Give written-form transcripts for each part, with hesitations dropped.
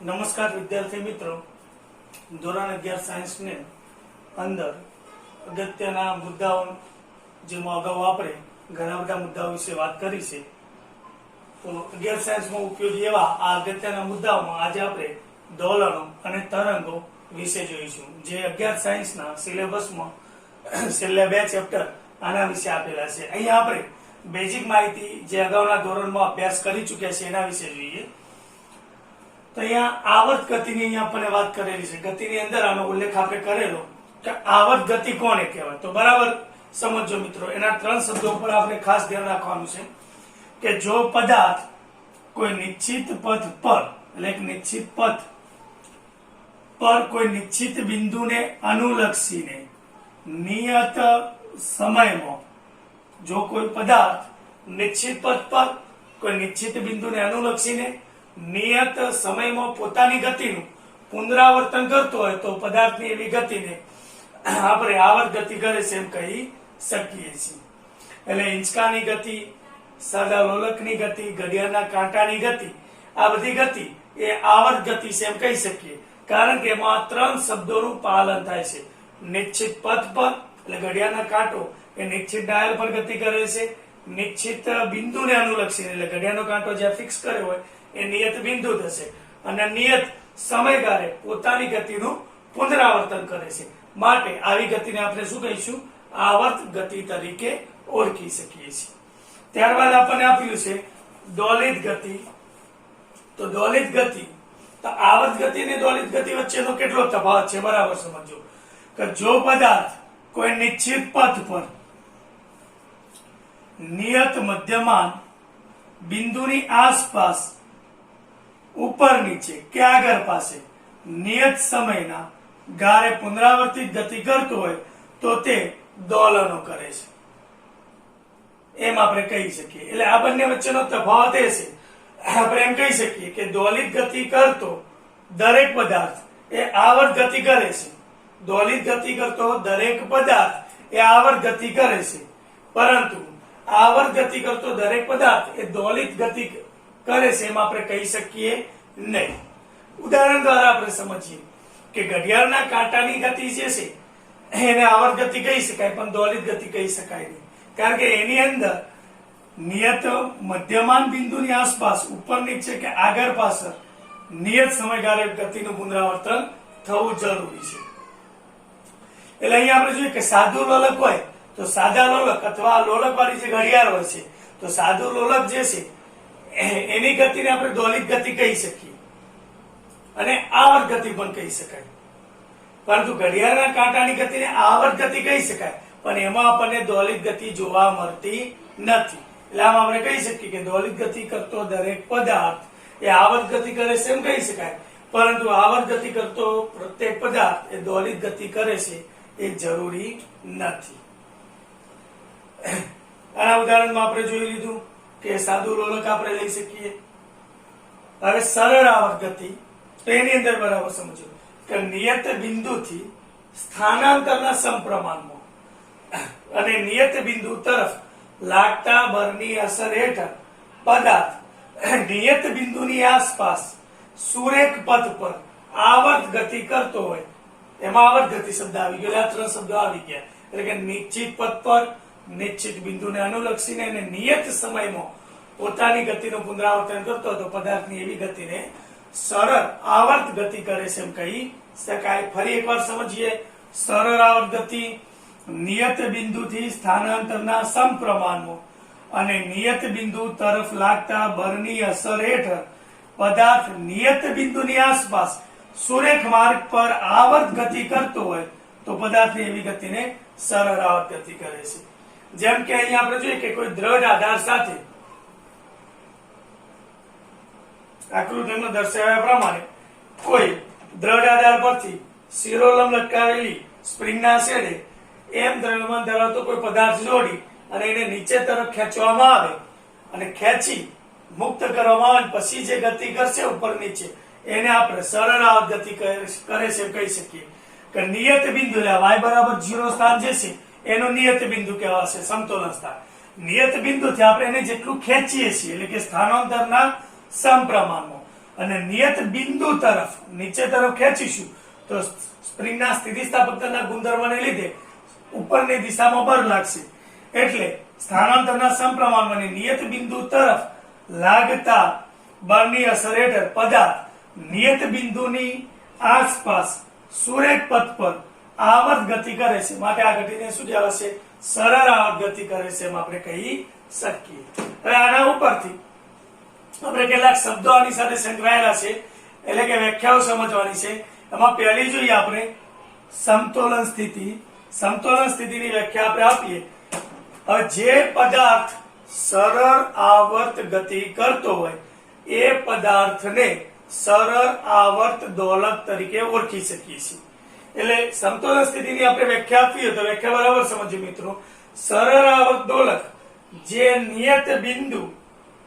નમસ્કાર વિદ્યાર્થી મિત્રો, ધોરણ 11 સાયન્સ ને અંદર અગત્યના મુદ્દાઓ જેમાં અગાઉ આપણે ઘણા બધા મુદ્દાઓ વિશે વાત કરી છે. તો 11 સાયન્સમાં ઉપયોગી એવા આ અગત્યના મુદ્દાઓમાં આજે આપણે દોલનો અને તરંગો વિશે જોઈશું, જે 11 સાયન્સના સિલેબસમાં છેલ્લા 2 ચેપ્ટર આના વિશે આપેલા છે. અહીંયા આપણે બેઝિક માહિતી જે અગાઉના ધોરણમાં અભ્યાસ કરી ચૂક્યા છે એના વિશે જોઈએ. તો અહીંયા આવર્ત ગતિની અહીંયા આપણને વાત કરેલી છે. ગતિની અંદર આનો ઉલ્લેખ આપણે કરેલો કે આવર્ત ગતિ કોને કહેવાય. તો બરાબર સમજો મિત્રો, એના 3 શબ્દો પર આપણે ખાસ ધ્યાન રાખવાનું છે કે જો પદાર્થ કોઈ નિશ્ચિત પથ પર, એટલે એક નિશ્ચિત પથ પર કોઈ નિશ્ચિત બિંદુને અનુલક્ષીને નિયત સમયમાં, જો કોઈ પદાર્થ નિશ્ચિત પથ પર કોઈ નિશ્ચિત બિંદુને અનુલક્ષીને નિયત સમયમાં પોતાની ગતિનું પુનરાવર્તન કરતો હોય તો પદાર્થની એવી ગતિને આપણે આવર્ત ગતિ કરે છે એમ કહી શકીએ છીએ. એટલે હિંચકાની ગતિ, સાદા લોલકની ગતિ, ઘડિયાળના કાંટાની ગતિ, આ બધી ગતિ એ આવર્ત ગતિ છે એમ કહી શકીએ, કારણ કે એમાં 3 શબ્દોનું પાલન થાય છે. નિશ્ચિત પથ પર, એટલે ઘડિયાળના કાંટો એ નિશ્ચિત ડાયલ પર ગતિ કરે છે. નિશ્ચિત બિંદુને અનુલક્ષીને, એટલે ઘડિયાળનો કાંટો જ્યાં ફિક્સ કર્યો હોય એ નિયત બિંદુ થશે, અને નિયત સમયગાળે પોતાની ગતિનું પુનરાવર્તન કરે છે. માટે આવી ગતિને આપણે શું કહીશું? આવર્ત ગતિ તરીકે ઓળખી શકીએ છીએ. ત્યારબાદ આપણને આપ્યું છે દોલિત ગતિ. તો દોલિત ગતિ, તો આવર્ત ગતિ અને દોલિત ગતિ વચ્ચેનો કેટલો તફાવત છે બરાબર સમજો. કે જો પદાર્થ કોઈ નિશ્ચિત પથ પર નિયત મધ્યમાન બિંદુની આસપાસ, ઉપર નીચે કે આગળ પાસે નિયત સમયના ગાળે પુનરાવર્તિત ગતિ કરતો હોય તો તે દોલનો કરે છે એમ આપણે કહી શકીએ. એટલે આ બંને વચ્ચેનો તફાવત એ છે, આપણે એમ કહી શકીએ કે દોલિત ગતિ કરતો દરેક પદાર્થ એ આવર્ત ગતિ કરે છે. દોલિત ગતિ કરતો દરેક પદાર્થ એ આવર્ત ગતિ કરે છે, પરંતુ આવર્ત ગતિ કરતો દરેક પદાર્થ એ દોલિત ગતિ કરે છે એમ આપણે કહી શકીએ નહીં. ઉદાહરણ દ્વારા આપણે સમજીએ કે ઘડિયાળના કાંટાની ગતિ જે છે એને આવર્ત ગતિ કહી શકાય, પણ દોલિત ગતિ કહી શકાય નહીં, કારણ કે એની અંદર નિયત મધ્યમાન બિંદુની આસપાસ, ઉપર નીચે કે આગળ પાછળ નિયત સમયગાળે ગતિનું પુનરાવર્તન થવું જરૂરી છે. એટલે અહીંયા આપણે જોઈએ કે સાદું લોલક હોય તો સાદા લોલક અથવા લોલક વાળી જે ઘડિયાળ હોય છે, તો સાદું લોલક જે છે એની ગતિને આપણે દોલિત ગતિ કહી શકીએ અને આવર્ત ગતિ પણ કહી શકાય. પરંતુ ઘડિયાળના કાંટાની ગતિને આવર્ત ગતિ કહી શકાય, પણ એમાં આપણને દોલિત ગતિ જોવા મળતી નથી. એટલે આમ આપણે કહી શકીએ કે દોલિત ગતિ કરતો દરેક પદાર્થ એ આવર્ત ગતિ કરે છે એમ કહી શકાય, પરંતુ આવર્ત ગતિ કરતો પ્રત્યેક પદાર્થ એ દોલિત ગતિ કરે છે એ જરૂરી નથી. આના ઉદાહરણમાં આપણે જોઈ લીધું કે સાદું લોલક આપણે લઈ શકીએ. હવે સરળ આવર્ત ગતિ, તો એની અંદર બરાબર સમજો કે નિયત બિંદુથી સ્થાનાંતરના સમપ્રમાણમાં અને નિયત બિંદુ તરફ લાગતા બળની અસર હેઠળ પદાર્થ નિયત બિંદુની આસપાસ સુરેખ પથ પર આવર્ત ગતિ કરતો હોય, એમાં આવર્ત ગતિ શબ્દ આવી ગયો. આ 3 શબ્દો આવી ગયા. એટલે કે નિશ્ચિત પથ પર નિશ્ચિત બિંદુને અનુલક્ષીને અને નિયત સમયમાં પોતાની ગતિનું પુનરાવર્તન કરતો હતો પદાર્થની એવી ગતિને સરળ આવર્ત ગતિ કરે છે એમ કહી શકાય. ફરી એકવાર સમજીએ. સરળ આવર્ત ગતિ નિયત બિંદુથી સ્થાનાંતરના સમપ્રમાણમાં અને નિયત બિંદુ તરફ લાગતા બળની અસર હેઠળ પદાર્થ નિયત બિંદુની આસપાસ સુરેખ માર્ગ પર આવર્ત ગતિ કરતો હોય તો પદાર્થની એવી ગતિને સરળ આવર્ત ગતિ કરે છે. જેમ કે અહીંયા આપણે જોઈએ કે કોઈ દ્રઢ આધાર સાથે આકૃતિમાં દર્શાવ્યા પ્રમાણે કોઈ દ્રઢ આધાર પરથી શિરોલંબ લટકાવેલી સ્પ્રિંગના છેડે એમ દ્રવ્યમાન ધરાવતો કોઈ પદાર્થ જોડી અને એને નીચે તરફ ખેંચવામાં આવે અને ખેંચી મુક્ત કરવામાં આવે, પછી જે ગતિ કરશે ઉપર નીચે એને આપણે સરળ આવર્ત ગતિ કરે છે એમ કહી શકીએ. કે નિયત બિંદુ, y બરાબર 0 સ્થાન જે છે એનું નિયત બિંદુ કહેવાશે, સમતોલન સ્થાન. નિયત બિંદુથી આપણે એને જેટલું ખેંચીએ છીએ, એટલે કે સ્થાનાંતરના સમપ્રમાણમાં, અને નિયત બિંદુ તરફ નીચે તરફ ખેંચીશું તો સ્પ્રિંગના સ્થિતિસ્થાપકતાના ગુણધર્મને લીધે ઉપરની દિશામાં બળ લાગશે, એટલે સ્થાનાંતરના સમપ્રમાણમાં નિયત બિંદુ તરફ લાગતા બળની અસર હેઠળ પદાર્થ નિયત બિંદુની આસપાસ સુરેખ પથ પર આવર્ત ગતિ કરે છે, માટે આ ગતિને શું કહેવાય છે? સરળ આવર્ત ગતિ કરે છે એમ આપણે કહી શકીએ. હવે આના ઉપરથી આપણે કેટલાક શબ્દો આની સાથે સંકળાયેલા છે, એટલે કે વ્યાખ્યાઓ સમજવાની છે. એમાં પહેલી જોઈએ આપણે સમતોલન સ્થિતિ. સમતોલન સ્થિતિની વ્યાખ્યા આપણે આપીએ. હવે જે પદાર્થ સરળ આવર્ત ગતિ કરતો હોય એ પદાર્થને સરળ આવર્ત દોલક તરીકે ઓળખી શકીએ છીએ. એટલે સમતોલન સ્થિતિની આપણે વ્યાખ્યા આપીએ તો વ્યાખ્યા બરાબર સમજો મિત્રો. સરળ આવર્ત દોલક જે નિયત બિંદુ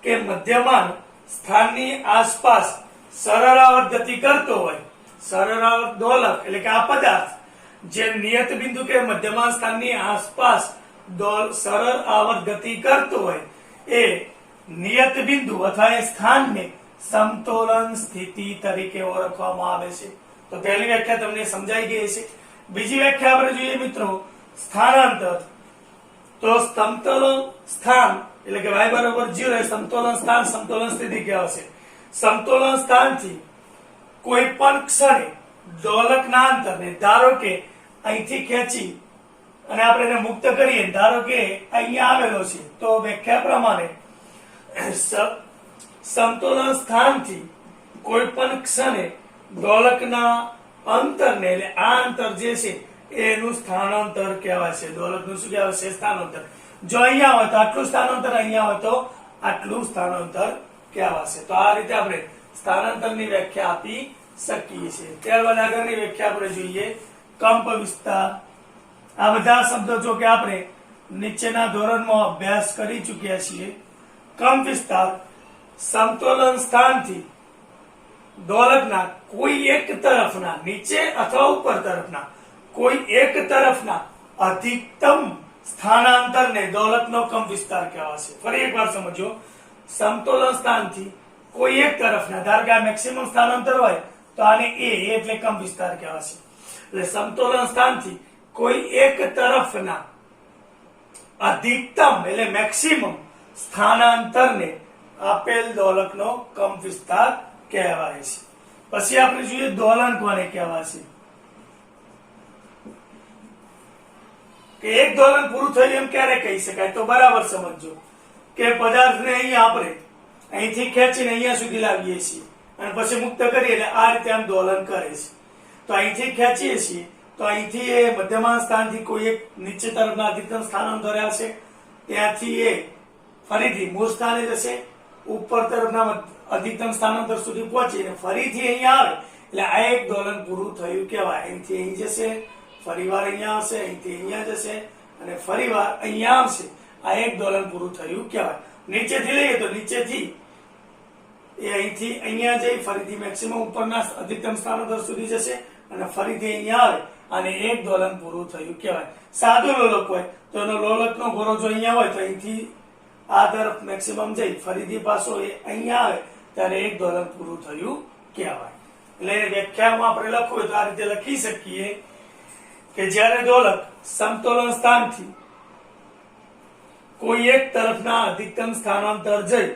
કે મધ્યમાન સ્થાનની આસપાસ સરળ આવર્ત ગતિ કરતો હોય, સરળ આવર્ત દોલક એટલે કે આ પદાર્થ જે નિયત બિંદુ કે મધ્યમાન સ્થાનની આસપાસ સરળ આવર્ત ગતિ કરતો હોય એ નિયત બિંદુ અથવા એ સ્થાનને સમતોલન સ્થિતિ તરીકે ઓળખવામાં આવે છે. તો પહેલી વ્યાખ્યા તમને સમજાઈ ગઈ છે. બીજી વ્યાખ્યા આપણે જોઈએ મિત્રો સ્થાનાંતર. તો સમતોલન સ્થાન એટલે કે y બરાબર 0 એ સમતોલન સ્થાન સમતોલન સ્થિતિ કહેવાશે. સમતોલન સ્થાનથી કોઈ પણ ક્ષણે દોલકના અંતરને ધારો કે અહીંથી ખેંચી અને આપણે એને મુક્ત કરીએ, ધારો કે અહીંયા આવેલો છે, તો વ્યાખ્યા પ્રમાણે સમતોલન સ્થાનથી કોઈ પણ ક્ષણે દોલકના અંતરને એટલે આ અંતર જે છે એનું સ્થાનાંતર કહેવાય છે. દોલકનું શું કહેવાય છે? સ્થાનાંતર. જો અહીંયા હોય તો આટલું સ્થાનાંતર, અહીંયા હોય તો આટલું સ્થાનાંતર કહેવાશે. તો આ રીતે આપણે સ્થાનાંતરની વ્યાખ્યા આપી શકીએ છીએ. ત્યારબાદ આગળની વ્યાખ્યા આપણે જોઈએ કંપ વિસ્તાર. આ બધા શબ્દો જો કે આપણે નીચેના ધોરણમાં અભ્યાસ કરી ચૂક્યા છીએ. કંપ વિસ્તાર સમતોલન સ્થાનથી દોલકના કોઈ એક તરફના નીચે અથવા ઉપર તરફના કોઈ એક તરફના અધિકતમ સ્થાનાંતરને દોલકનો કંપ વિસ્તાર કહેવાશે. ફરી એકવાર સમજો. સમતોલન સ્થાનથી કોઈ એક તરફના, ધારો કે આ મેક્સિમમ સ્થાનાંતર હોય તો આને એ એટલે કંપ વિસ્તાર કહેવાશે. એટલે સમતોલન સ્થાનથી કોઈ એક તરફના અધિકતમ એટલે મેક્સિમમ સ્થાનાંતરને આપેલ દોલકનો કંપ વિસ્તાર કહેવાય છે. પછી આપણે જોઈએ દોલન કોને કહેવાય છે? કે એક દોલન પૂરું થયું એમ ક્યારે કહી શકાય? તો બરાબર સમજો કે પદાર્થને અહીંયા આપણે અહીંથી ખેંચીને અહીંયા સુધી લાવીએ છીએ અને પછી મુક્ત કરીએ એટલે આ રીતે આમ દોલન કરે છે. તો અહીંથી ખેંચીએ છીએ તો અહીંથી એ મધ્યમાન સ્થાનથી કોઈ એક નીચે તરફના અધિકતમ સ્થાનાંતરે આવશે, ત્યાંથી એ ફરીથી મૂળ સ્થાને જશે, ઉપર તરફના અધિકતમ સ્થાનાંતર સુધી પહોંચીને ફરીથી અહીંયા આવે એટલે આ એક દોલન પૂરું થયું કહેવાય. અહીંથી અહીં જશે, ફરીવાર અહીંયા આવશે, અહીંથી અહીંયા જશે અને ફરીવાર અહીંયા આવશે. આ એક દોલન પૂરું થયું કહેવાય. નીચેથી લઈએ તો નીચેથી એ અહીંથી અહીંયા જઈ ફરીથી મેક્સિમમ ઉપરના અધિકતમ સ્થાનાંતર સુધી જશે અને ફરીથી અહીંયા આવે અને એક દોલન પૂરું થયું કહેવાય. સાદું લોલક હોય તો એનો લોલકનો ઘોરો જો અહીંયા હોય તો અહીંથી આ તરફ મેક્સિમમ જઈ ફરીથી પાછો એ અહીંયા આવે ત્યારે એક દોલન પૂરું થયું કહેવાય. એટલે વ્યાખ્યામાં આપણે લખવું તો આ રીતે લખી શકીએ કે જ્યારે દોલક સમતોલન સ્થાનથી કોઈ એક તરફના અધિકતમ સ્થાનાંતર જઈ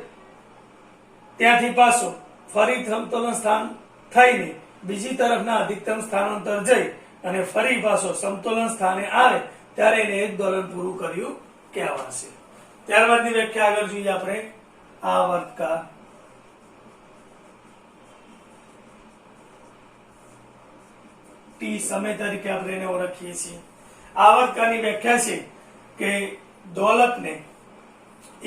ત્યાંથી પાછો ફરી સમતોલન સ્થાન થઈને બીજી તરફના અધિકતમ સ્થાનાંતર જઈ અને ફરી પાછો સમતોલન સ્થાને આવે ત્યારે એને એક દોલન પૂરું કર્યું કહેવાશે. ત્યારબાદની વ્યાખ્યા આગળ જોઈએ આપણે આવર્તકાળ. ટી સમય તરીકે આપણે એને ઓળખીએ છીએ. આવર્તકાળની વ્યાખ્યા છે કે દોલકને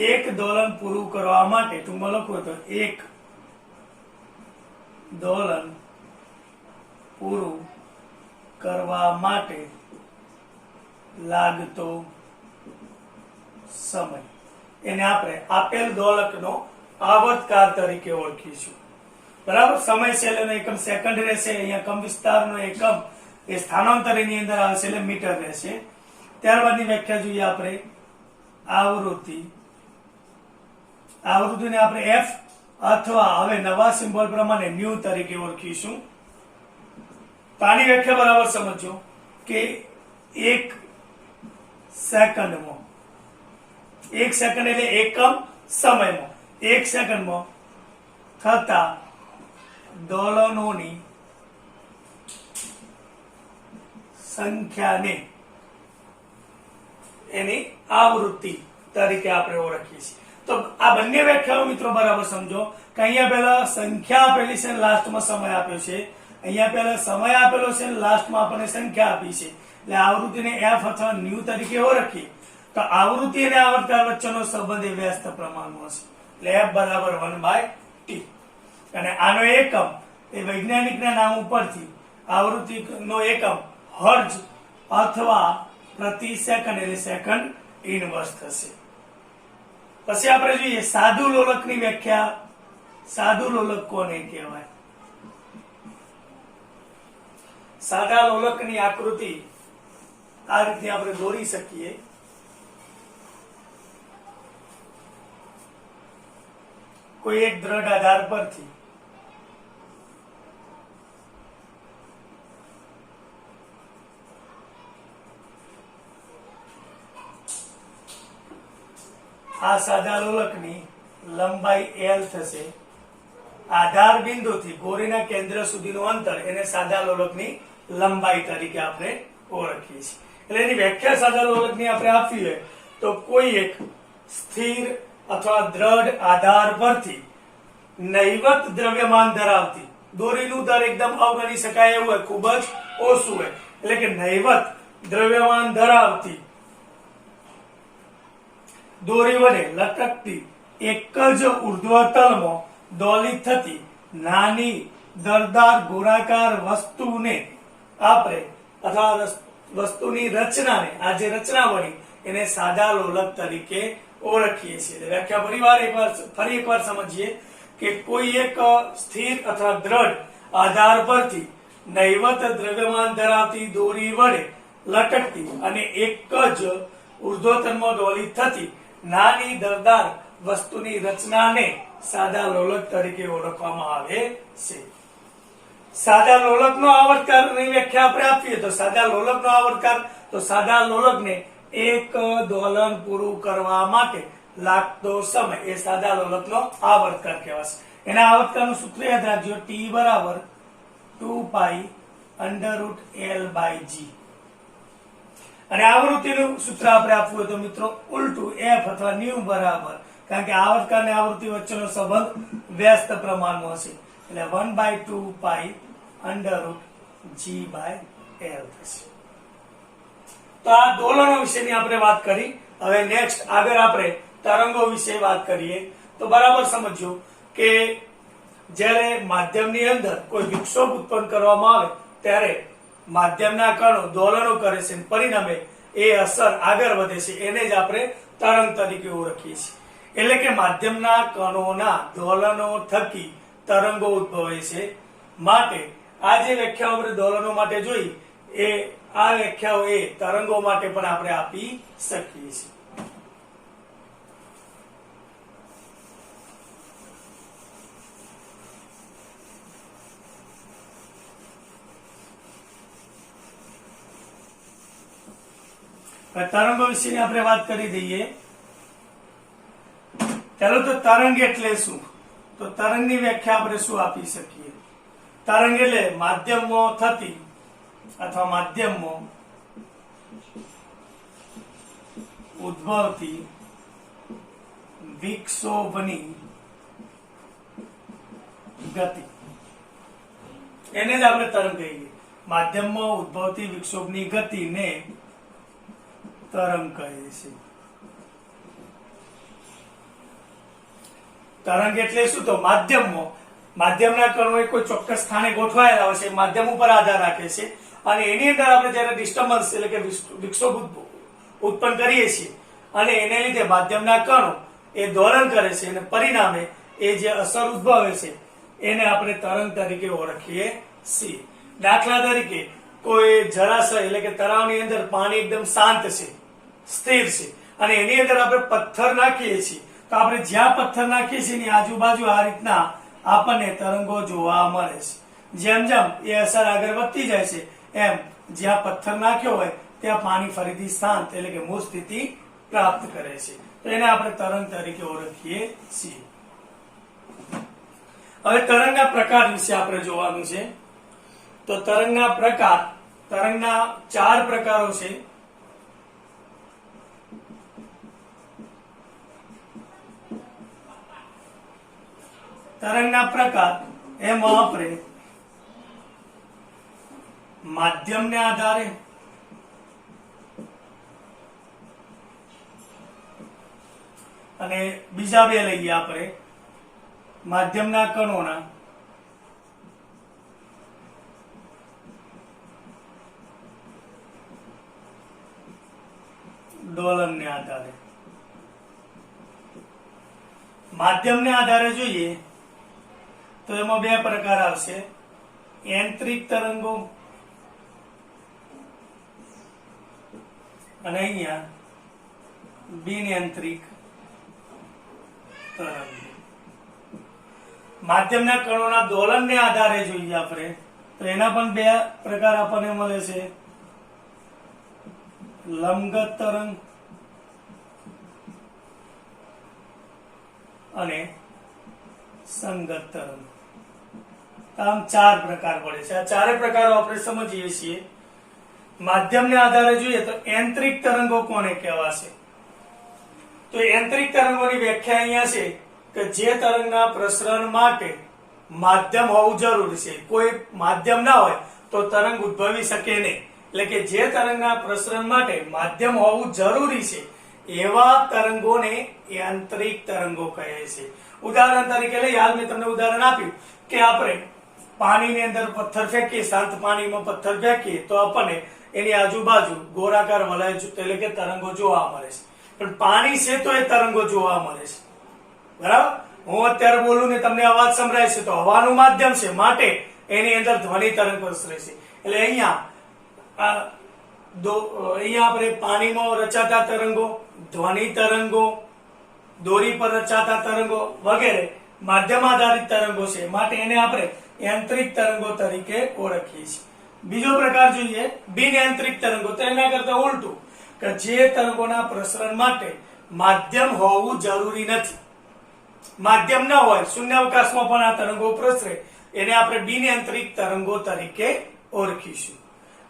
એક દોલન પૂરું કરવા માટે, ટૂંકમાં લખવું તો એક દોલન પૂરું કરવા માટે લાગતો સમય એને આપણે આપેલ દોલકનો આવર્તકાળ તરીકે ઓળખીશું. બરાબર. સમય છે એટલે એકમ સેકન્ડ રહેશે. અહીંયા કંપ વિસ્તારનો એકમ એ સ્થાનાંતરની અંદર આવશે એટલે મીટર રહેશે. ત્યારબાદની વ્યાખ્યા જોઈએ આપણે આવૃત્તિ. આવૃત્તિને આપણે એફ અથવા હવે નવા સિમ્બોલ પ્રમાણે ન્યુ તરીકે ઓળખીશું. તો આની વ્યાખ્યા બરાબર સમજો કે 1 સેકન્ડમાં, 1 સેકન્ડ એટલે એકમ સમયમાં, 1 સેકન્ડમાં થતા દોલનોની સંખ્યાને એની આવૃત્તિ તરીકે આપણે ઓળખીએ છીએ. તો આ બંને વ્યાખ્યાઓ મિત્રો બરાબર સમજો કે અહીંયા પહેલા સંખ્યા આપેલી છે, લાસ્ટમાં સમય આપ્યો છે. અહીંયા પહેલા સમય આપેલો છે, લાસ્ટમાં આપણને સંખ્યા આપી છે. એટલે આવૃત્તિને f અથવા ન્યુ તરીકે ઓળખીએ તો આવૃત્તિ અને આવર્તકાળ વચ્ચેનો સંબંધ એ વ્યસ્ત પ્રમાણમાં છે. એટલે f બરાબર 1/t. અને આનો એકમ એ વૈજ્ઞાનિકના નામ ઉપરથી આવૃત્તિનો એકમ હર્ટ્ઝ અથવા પ્રતિ સેકન્ડ એટલે સેકન્ડ ઇનવર્સ થશે. પછી આપણે જોઈએ સાદુ લોલકની વ્યાખ્યા. સાદુ લોલક કોને કહેવાય? સાદા લોલકની આકૃતિ આ રીતે આપણે દોરી શકીએ. કોઈ એક દ્રઢ આધાર પરથી આ સાદા લોલકની લંબાઈ L થશે. આધાર બિંદુથી ગોળીના કેન્દ્ર સુધીનું અંતર એને સાદા લોલકની લંબાઈ તરીકે આપણે ઓળખીએ છીએ. એટલે એની વ્યાખ્યા સાદા લોલકની આપણે આપવી હોય તો કોઈ એક સ્થિર અથવા દ્રઢ આધાર પરથી નૈવત દ્રવ્યમાન ધરાવતી, દોરીનું દર એકદમ અવગણી શકાય એવું હોય, ખૂબ જ ઓછું હોય, એટલે કે નૈવત દ્રવ્યમાન ધરાવતી દોરી વડે લટકતી એક જ ઉર્ધ્વતલમાં દોલિત થતી નાની દરદાર ગોળાકાર વસ્તુને આપણે અથવા વસ્તુની રચનાને, આ જે રચના બની એને સાદા લોલક તરીકે ઓળખીએ છીએ. વ્યાખ્યા ફરી એકવાર સમજીએ કે કોઈ એક સ્થિર અથવા દ્રઢ આધાર પરથી નૈવત દ્રવ્યમાન ધરાવતી દોરી વડે લટકતી અને એક જ ઉર્ધ્વતલમાં દોલિત થતી નાની દરદાર વસ્તુની રચનાને સાદા લોલક તરીકે ઓળખવામાં આવે છે. સાદા લોલકનો આવર્તકાળની વ્યાખ્યા આપણે આપીએ તો સાદા લોલકનો આવર્તકાળ, તો સાદા લોલકને એક દોલન પૂરું કરવા માટે લાગતો સમય એ સાદા લોલકનો આવર્તકાળ કહેવાશે. એના આવર્તકાળનું સૂત્ર યાદ રાખજો, T બરાબર 2π√L/g. અને આવૃત્તિનું સૂત્ર આપણે આપવું હોય તો મિત્રો ઉલટું f અથવા ન્યુ બરાબર, કારણ કે આવર્તકાળ અને આવૃત્તિ વચ્ચેનો સંબંધ વ્યસ્ત પ્રમાણમાં હશે, એટલે 1/2π√g/L થશે. તો આ દોલનો વિશેની આપણે વાત કરી. હવે નેક્સ્ટ આગળ આપણે તરંગો વિશે વાત કરીએ. તો બરાબર સમજો કે જ્યારે માધ્યમની અંદર કોઈ વિક્ષોભ ઉત્પન્ન કરવામાં આવે ત્યારે માધ્યમના કણો દોલનો કરે છે, પરિણામે એ અસર આગળ વધે છે, એને જ આપણે તરંગ તરીકે ઓળખીએ છીએ. એટલે કે માધ્યમના કણોના દોલનો થકી તરંગો ઉદ્ભવે છે. માટે આ જે વ્યાખ્યાઓ આપણે દોલનો માટે જોઈ એ આ વ્યાખ્યાઓ એ તરંગો માટે પણ આપણે આપી શકીએ છીએ. તરંગો વિશેની આપણે વાત કરી દઈએ. ચાલો તો તરંગ એટલે શું? તો તરંગની વ્યાખ્યા આપણે શું આપી શકીએ? તરંગ એટલે માધ્યમમાં થતી અથવા માધ્યમમાં ઉદ્ભવતી વિક્ષોભની ગતિ, એને જ આપણે તરંગ કહીએ. માધ્યમમાં ઉદ્ભવતી વિક્ષોભની ગતિને તરંગ કહે છે. તરંગ એટલે શું? તો માધ્યમના કણો કોઈ ચોક્કસ સ્થાને ગોઠવાયેલા હોય છે, માધ્યમ ઉપર આધાર રાખે છે, અને એની અંદર આપણે જયારે ડિસ્ટર્બન્સ એટલે કે વિક્ષોભ ઉત્પન્ન કરીએ છીએ અને એને લીધે માધ્યમના કણો એ દોલન કરે છે અને પરિણામે એ જે અસર ઉદ્ભવે છે એને આપણે તરંગ તરીકે ઓળખીએ છીએ. દાખલા તરીકે કોઈ જળાશય એટલે કે તળાવની અંદર પાણી એકદમ શાંત છે, સ્થિર છે, અને એની અંદર આપણે પથ્થર નાખીએ છીએ તો આપણે જ્યાં પથ્થર નાખીએ છીએ એની આજુબાજુ આ રીતના આપણને તરંગો જોવા મળે છે. જેમ જેમ એ અસર આગળ વધતી જાય છે એમ જ્યાં પથ્થર નાખ્યો હોય ત્યાં પાણી ફરીથી શાંત એટલે કે મૂળ સ્થિતિ પ્રાપ્ત કરે છે. તો એને આપણે તરંગ તરીકે ઓળખીએ છીએ. હવે તરંગના પ્રકાર વિશે આપણે જોવાનું છે. તો તરંગના 4 પ્રકારો છે. તરંગના પ્રકાર એમાં આપણે માધ્યમને આધારે અને બીજા 2 લઈએ આપણે માધ્યમના કણોના દોલનને આધારે. માધ્યમને આધારે જોઈએ તો એમાં 2 પ્રકાર આવશે. યાંત્રિક તરંગો અને અહીંયા બિનયાંત્રિક તરંગો. માધ્યમના કણોના દોલનને આધારે જોઈએ આપણે તો એના પણ 2 પ્રકાર આપણને મળે છે. લંબગત તરંગ અને સંગત તરંગ. આમ 4 પ્રકાર પડે છે. આ 4 પ્રકારો આપણે સમજીએ છીએ. માધ્યમને આધારે જોઈએ તો યાંત્રિક તરંગો કોને કહેવાશે? તો યાંત્રિક તરંગોની વ્યાખ્યા અહીંયા છે કે જે તરંગના પ્રસરણ માટે માધ્યમ હોવું જરૂરી છે. કોઈ માધ્યમ ના હોય તો તરંગ ઉદ્ભવી શકે નહીં. એટલે કે જે તરંગના પ્રસરણ માટે માધ્યમ હોવું જરૂરી છે એવા તરંગોને યાંત્રિક તરંગો કહે છે. ઉદાહરણ તરીકે લઈએ, હાલ મેં તમને ઉદાહરણ આપ્યું કે આપણે પાણીની અંદર પથ્થર ફેંકીએ, શાંત પાણીમાં પથ્થર ફેંકીએ તો આપણને એની આજુબાજુ ગોળાકાર વલય એટલે કે તરંગો જોવા મળે છે. પણ પાણી છે તો એ તરંગો જોવા મળે છે. બરાબર? હું અત્યારે બોલું ને તમને અવાજ સંભળાય છે તો હવાનું માધ્યમ છે માટે એની અંદર ધ્વનિ તરંગ પ્રસરે છે. એટલે અહીંયા આપણે પાણીમાં રચાતા તરંગો, ધ્વનિ તરંગો, દોરી પર રચાતા તરંગો વગેરે માધ્યમ આધારિત તરંગો છે માટે એને આપણે યાંત્રિક તરંગો તરીકે ઓળખીએ છીએ. બીજો પ્રકાર જોઈએ બિનયાંત્રિક તરંગો. તો એના કરતા ઉલટું કે જે તરંગોના પ્રસરણ માટે માધ્યમ હોવું જરૂરી નથી. માધ્યમ ન હોય, શૂન્યાવકાશમાં પણ આ તરંગો પ્રસરે, એને આપણે બિનયાંત્રિક તરંગો તરીકે ઓળખીશું.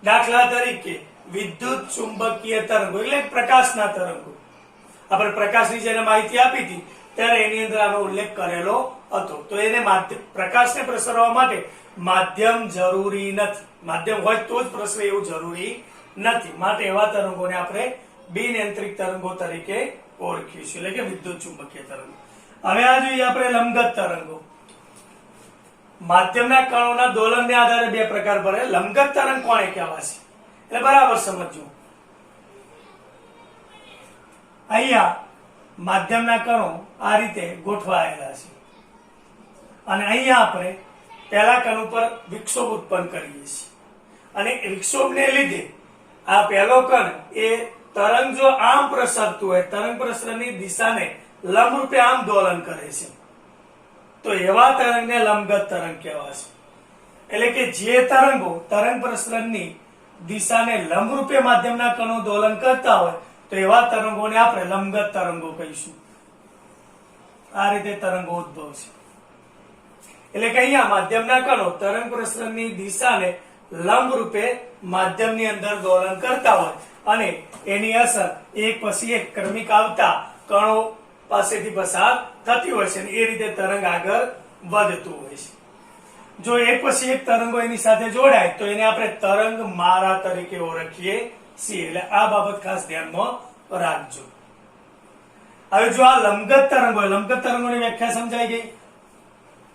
દાખલા તરીકે વિદ્યુત ચુંબકીય તરંગો એટલે પ્રકાશના તરંગો. આપણે પ્રકાશની જ્યારે માહિતી આપી હતી ત્યારે એની અંદર આનો ઉલ્લેખ કરેલો હતો. તો એને પ્રકાશને પ્રસરવા માટે માધ્યમ જરૂરી નથી. માધ્યમ હોય તો જ પ્રસરે એવું જરૂરી નથી. માટે એવા તરંગોને આપણે બિનયાંત્રિક તરંગો તરીકે ઓળખીશું, એટલે કે વિદ્યુત ચુંબકીય તરંગો. હવે આ જોઈએ આપણે લંબગત તરંગો. માધ્યમના કણોના દોલનને આધારે 2 પ્રકાર પડે. લંબગત તરંગ કોને કહેવાશે એટલે બરાબર સમજજો. અહીંયા માધ્યમના કણો આ રીતે ગોઠવાયેલા છે અને અહીંયા આપણે પહેલા કણ ઉપર વિક્ષોભ ઉત્પન્ન કરીએ છીએ અને વિક્ષોભને લીધે આ પહેલો કણ એ તરંગ જો આમ પ્રસરતું હોય, તરંગ પ્રસરણની દિશાને લંબ રૂપે આમ દોલન કરે છે તો એવા તરંગને લંબગત તરંગ કહેવાશે. એટલે કે જે તરંગો તરંગ પ્રસરણની દિશાને લંબ રૂપે માધ્યમના કણો દોલન કરતા હોય તો એવા તરંગોને આપણે લંબગત તરંગો કહીશું. આ રીતે તરંગો ઉદ્ભવશે. એટલે કે અહીંયા માધ્યમના કણો તરંગ પ્રસરણની દિશાને લંબ રૂપે માધ્યમની અંદર દોલન કરતા હોય અને એની અસર એક પછી એક ક્રમિક આવતા કણો પાસેથી પસાર થતી હોય છે અને એ રીતે તરંગ આગળ વધતું હોય છે. જો એક પછી એક તરંગો એની સાથે જોડાય તો એને આપણે તરંગ માળા તરીકે ઓળખીએ છીએ. એટલે આ બાબત ખાસ ધ્યાનમાં રાખજો. હવે જો આ લંબગત તરંગો, લંબગત તરંગોની વ્યાખ્યા સમજાઈ ગઈ.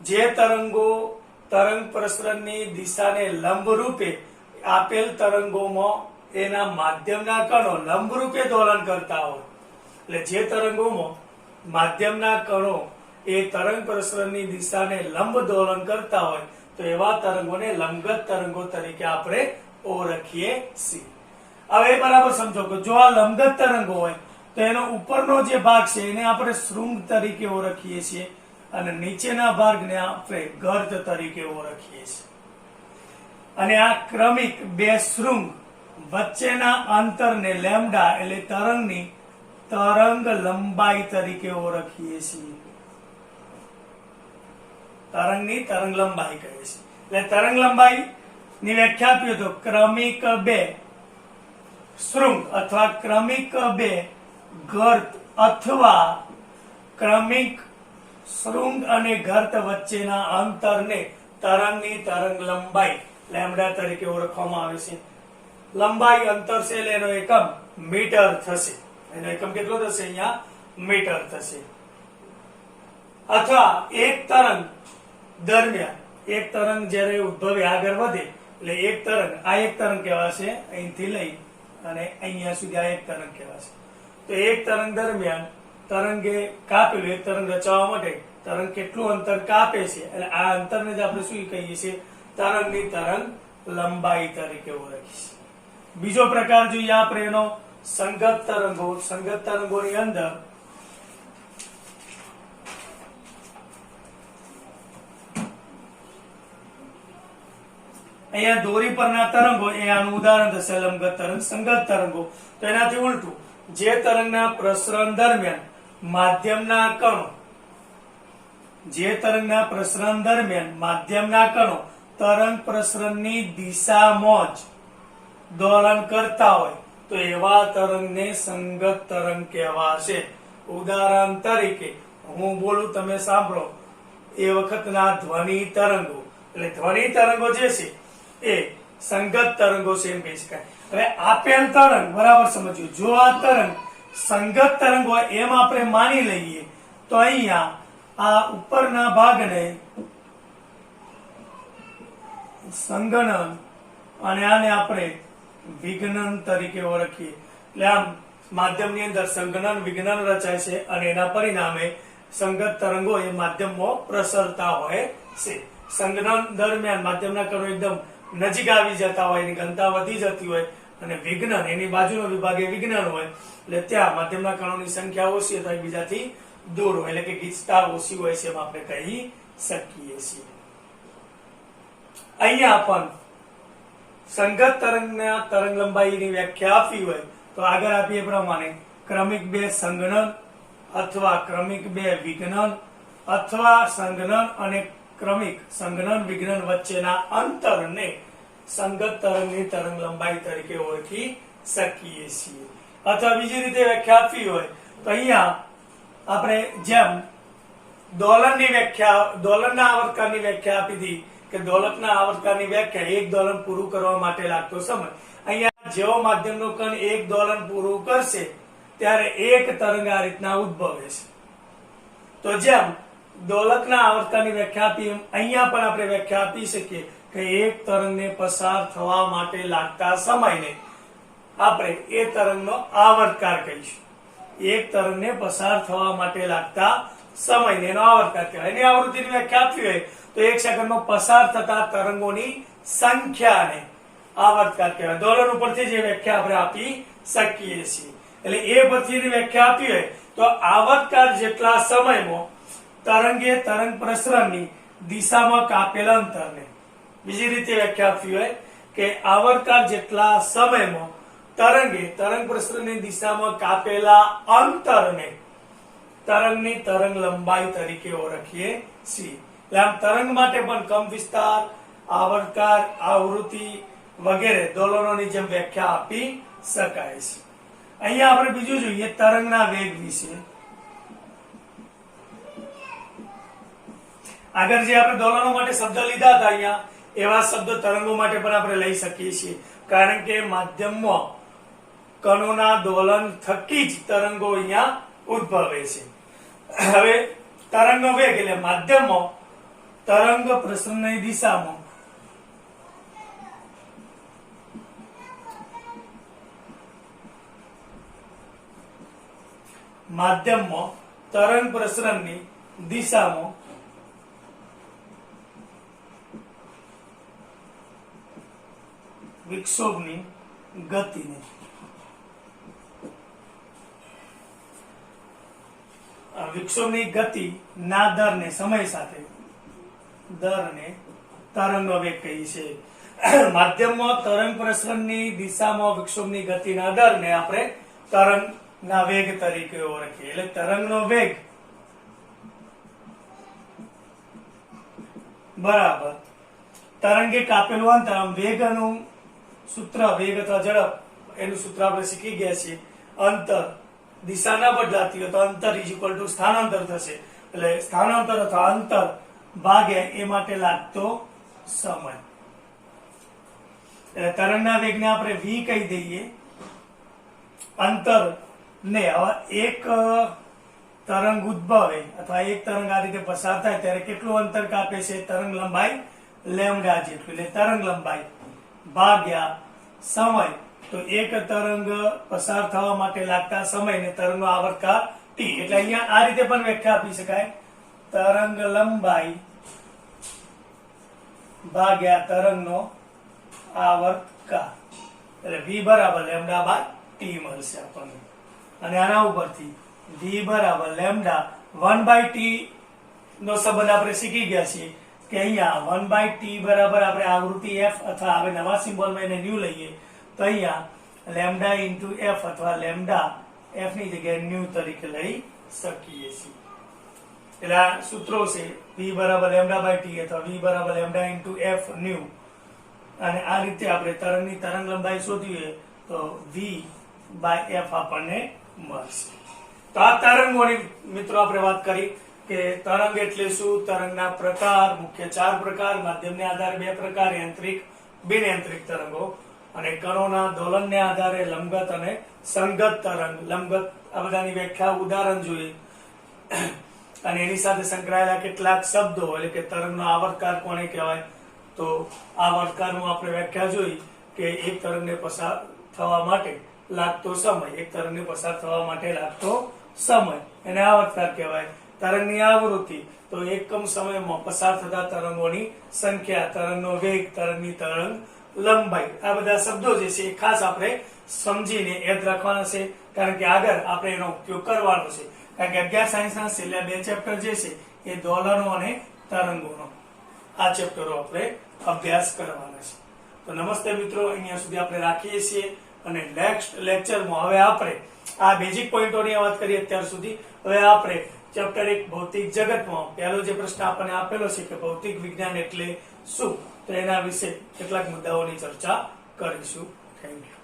જે તરંગો તરંગ પ્રસરણની દિશાને લંબ રૂપે આપેલ તરંગોમાં એના માધ્યમના કણો લંબ રૂપે દોલન કરતા હોય, એટલે જે તરંગોમાં માધ્યમના કણો એ તરંગ પ્રસરણની દિશાને લંબ દોલન કરતા હોય તો એવા તરંગોને લંબગત તરંગો તરીકે આપણે ઓળખીએ છીએ. હવે બરાબર સમજો કે જો આ લંબગત તરંગો હોય તો એનો ઉપરનો જે ભાગ છે એને આપણે શૃંગ તરીકે ઓળખીએ છીએ અને નીચેના ભાગને આપણે ગર્ત તરીકે ઓળખીએ છીએ. અને આ ક્રમિક બે શૃંગ વચ્ચેના અંતરને લેમ્ડા એટલે તરંગની તરંગ લંબાઈ તરીકે ઓળખીએ છીએ. તરંગની તરંગ લંબાઈ કહે છે. એટલે તરંગ લંબાઈ ની વ્યાખ્યા આપીએ તો ક્રમિક બે શૃંગ અથવા ક્રમિક બે ગર્ત અથવા ક્રમિક શૃંગ અને ગર્ત વચ્ચેના અંતરને તરંગની તરંગ લંબાઈ લેમ્ડા તરીકે ઓળખવામાં આવે છે. લંબાઈ અંતર છે એટલે એનો એકમ મીટર થશે. એનો એકમ કેટલો થશે? અહીંયા મીટર થશે. અથવા એક તરંગ દરમિયાન એક તરંગ જ્યારે ઉદ્ભવે આગળ વધે એટલે એક તરંગ આ એક તરંગ કહેવાશે, અહીંથી લઈ અને અહીંયા સુધી આ એક તરંગ કહેવાશે. તો એક તરંગ દરમિયાન તરંગે કાપેલું એક તરંગ રચાવવા માટે તરંગ કેટલું અંતર કાપે છે એટલે આ અંતરને જ આપણે શું કહીએ છીએ? તરંગની તરંગ લંબાઈ તરીકે ઓળખીએ. બીજો પ્રકાર જોઈએ આપણે એનો સંગત તરંગો. સંગત તરંગોની અંદર અહીંયા દોરી પરના તરંગો એ આનું ઉદાહરણ થશે. લંબગત તરંગ. સંગત તરંગો તો એનાથી ઉલટું, જે તરંગના પ્રસરણ દરમિયાન માધ્યમના કણો તરંગ પ્રસરણની દિશામાં જ દોલન કરતા હોય તો એવા તરંગને સંગત તરંગ કહેવાશે. ઉદાહરણ તરીકે હું બોલું, તમે સાંભળો એ વખતના ધ્વનિ તરંગો. એટલે ધ્વનિ તરંગો જે છે એ સંગત તરંગો છે એમ કહી શકાય. હવે આપેલ તરંગ બરાબર સમજ્યું. જો આ તરંગ સંગત તરંગ હોય એમ આપણે માની લઈએ તો અહીંયા આ ઉપરના ભાગને સંગનન અને આને આપણે વિઘ્નન તરીકે ઓળખીએ. એટલે આમ માધ્યમની અંદર સંગનન વિઘ્નન રચાય છે અને એના પરિણામે સંગત તરંગો એ માધ્યમમાં પ્રસરતા હોય છે. સંગનન દરમિયાન માધ્યમના કણો એકદમ નજીક આવી જતા હોય, એની ઘનતા વધી જતી હોય અને વિઘ્નન એની બાજુનો વિભાગ એ વિઘ્નન હોય એટલે ત્યાં માધ્યમના કણોની સંખ્યા ઓછી અથવા એકબીજાથી દૂર હોય એટલે કે ગીચતા ઓછી હોય છે એમ આપણે કહી શકીએ છીએ. અહીંયા પણ સંગત તરંગના તરંગ લંબાઈની વ્યાખ્યા આપી હોય તો આગળ આપીએ પ્રમાણે ક્રમિક બે સંગનન અથવા ક્રમિક બે વિઘ્નન અથવા સંગનન અને ક્રમિક સંગનન વિઘ્નન વચ્ચેના અંતરને સંગત તરંગની તરંગ લંબાઈ તરીકે ઓળખી શકીએ છીએ. અથવા બીજી રીતે વ્યાખ્યા આપવી હોય તો અહીંયા આપણે જેમ દોલનના આવર્તકાળની વ્યાખ્યા આપી હતી કે દોલકના આવર્તકાળની વ્યાખ્યા એક દોલન પૂરું કરવા માટે લાગતો સમય. અહીંયા જેવો માધ્યમનો કણ એક દોલન પૂરું કરશે ત્યારે એક તરંગ આ રીતના ઉદ્ભવે છે. તો જેમ દોલકના આવર્તકાળની વ્યાખ્યા આપી એમ અહીંયા પણ આપણે વ્યાખ્યા આપી શકીએ કે એક તરંગને પસાર થવા માટે લાગતા સમયને આપણે એ તરંગનો આવર્તકાળ કહીશું. એક તરંગને પસાર થવા માટે લાગતા સમયને એનો આવર્તકાળ કહેવાય. એની આવૃત્તિની વ્યાખ્યા આપવી હોય તો એક સેકન્ડમાં પસાર થતા તરંગોની સંખ્યાને આવર્તકાળ કહેવાય. દોલન ઉપરથી જે વ્યાખ્યા આપણે આપી શકીએ છીએ. એટલે એ પરથી વ્યાખ્યા આપી હોય તો આવર્તકાળ જેટલા સમયમાં તરંગે તરંગ પ્રસરણની દિશામાં કાપેલા અંતરને, બીજી રીતે વ્યાખ્યા આપવી હોય કે આવર્તકાળ જેટલા સમયમાં તરંગે તરંગ પ્રસરણની દિશામાં કાપેલા અંતરને તરંગની તરંગ લંબાઈ તરીકે ઓળખીએ છીએ. એટલે આમ તરંગ માટે પણ કંપ વિસ્તાર, આવર્તકાળ, આવૃત્તિ વગેરે દોલનોની જેમ વ્યાખ્યા આપી શકાય છે. અહીંયા આપણે બીજું જોઈએ તરંગના વેગ વિશે. આગળ જે આપણે દોલનો માટે શબ્દ લીધા હતા અહીંયા એવા શબ્દ તરંગો માટે પણ આપણે લઈ શકીએ છીએ. કારણ કે માધ્યમમાં કણોના દોલન થકી જ તરંગો અહીંયા ઉદ્ભવે છે. હવે તરંગનો વેગ એટલે માધ્યમમાં તરંગ પ્રસરણની દિશામાં તરંગ પ્રસરણની દિશામાં વિક્ષોભની ગતિને વિક્ષોભની ગતિ ના દરને સમય સાથે દરને તરંગનો વેગ કહીએ છીએ. માધ્યમમાં તરંગ પ્રસરણની દિશામાં વિક્ષોભની ગતિના દરને આપણે તરંગના વેગ તરીકે ઓળખીએ. એટલે તરંગનો વેગ બરાબર તરંગે કાપેલું અંતર. વેગનું સૂત્ર, વેગ અથવા ઝડપ એનું સૂત્ર આપણે શીખી ગયા છીએ. અંતર દિશા ના બદલાતી હોય તો અંતર ઇઝ ઇક્વલ ટુ સ્થાનાંતર થશે. એટલે સ્થાનાંતર અથવા અંતર ભાગ્યા એ માટે લાગતો સમય. એટલે તરંગના વેગને આપણે v કહી દઈએ. અંતર ને એક તરંગ ઉદ્ભવે અથવા એક તરંગ આ રીતે પસાર થાય ત્યારે કેટલું અંતર કાપે છે? તરંગ લંબાઈ લેમ્ડા જેટલું. એટલે તરંગ લંબાઈ ભાગ્યા સમય. તો એક તરંગ પસાર થવા માટે લાગતા સમયને તરંગનો આવર્તકાળ t. એટલે અહીંયા આ રીતે પણ વ્યાખ્યા આપી શકાય. તરંગ લંબાઈ ભાગ્યા તરંગનો આવર્તકાળ. એટલે v બરાબર લેમ્ડા બાય t મળશે આપણને. અને આના ઉપરથી v બરાબર લેમ્ડા 1/t નો સંબંધ આપણે શીખી ગયા છીએ કે અહીંયા 1/t બરાબર આપણે આવૃત્તિ f અથવા હવે નવા સિમ્બોલમાં એને ન્યુ લઈએ તો અહીંયા લેમ્ડા ઇન્ટુ f અથવા લેમ્ડા f ની જગ્યાએ ન્યુ તરીકે લઈ શકીએ છીએ. એટલે આ સૂત્રો છે v બરાબર લેમ્ડા બાય t અથવા v બરાબર લેમ્ડા ઇન્ટુ f ન્યુ. અને આ રીતે આપણે તરંગની તરંગ લંબાઈ શોધીએ તો v બાય f આપણને મળશે. તો આ તરંગોની મિત્રો આપણે વાત કરી કે તરંગ એટલે શું, તરંગના પ્રકાર, મુખ્ય 4 પ્રકાર, માધ્યમને આધારે 2 પ્રકાર, યાંત્રિક બિનયાંત્રિક તરંગો, અને કણોના દોલનને આધારે લંબગત અને સંગત તરંગ. લંબગત આ બધાની વ્યાખ્યા ઉદાહરણ જોઈએ અને એની સાથે સંકળાયેલા કેટલાક શબ્દો એટલે કે તરંગનો આવર્તકાળ કોને કહેવાય. તો આવર્તકાળનું આપણે વ્યાખ્યા જોઈ કે એક તરંગને પસાર થવા માટે લાગતો સમય, એક તરંગને પસાર થવા માટે લાગતો સમય એને આવર્તકાળ કહેવાય. તરંગની આવૃત્તિ તો એકમ સમયમાં પસાર થતા તરંગોની સંખ્યા, તરંગનો વેગ, તરંગની તરંગ લંબાઈ. આ બધા શબ્દો જે છે એ ખાસ આપણે સમજીને યાદ રાખવાના છે કારણ કે આગળ આપણે એનો ઉપયોગ કરવાનો છે. કારણ કે 11 સાયન્સના છેલ્લા 2 ચેપ્ટર જે છે એ દોલનો અને તરંગોનો આ ચેપ્ટરો આપણે અભ્યાસ કરવાના છે. તો નમસ્તે મિત્રો, અહીંયા સુધી આપણે રાખીએ છીએ અને નેક્સ્ટ લેક્ચરમાં હવે આપણે આ બેઝિક પોઈન્ટોની વાત કરીએ અત્યાર સુધી. હવે આપણે ચેપ્ટર 1 ભૌતિક જગતમાં પહેલો જે પ્રશ્ન આપણને આપેલો છે કે ભૌતિક વિજ્ઞાન એટલે શું, તો એના વિશે કેટલાક મુદ્દાઓની ચર્ચા કરીશું. Thank you.